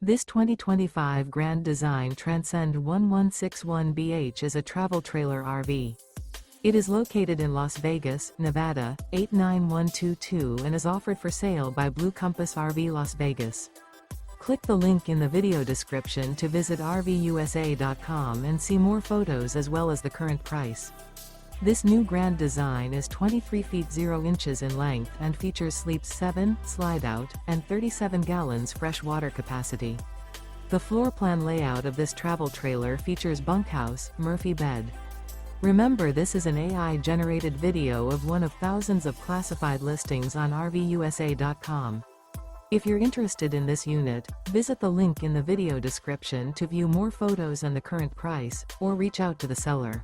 This 2025 Grand Design Transcend 1161BH is a travel trailer RV. It is located in Las Vegas, Nevada, 89122 and is offered for sale by Blue Compass RV Las Vegas. Click the link in the video description to visit RVUSA.com and see more photos as well as the current price. This new Grand Design is 23 feet 0 inches in length and features sleeps 7, slide-out, and 37 gallons fresh water capacity. The floor plan layout of this travel trailer features bunkhouse, Murphy bed. Remember, this is an AI-generated video of one of thousands of classified listings on RVUSA.com. If you're interested in this unit, visit the link in the video description to view more photos and the current price, or reach out to the seller.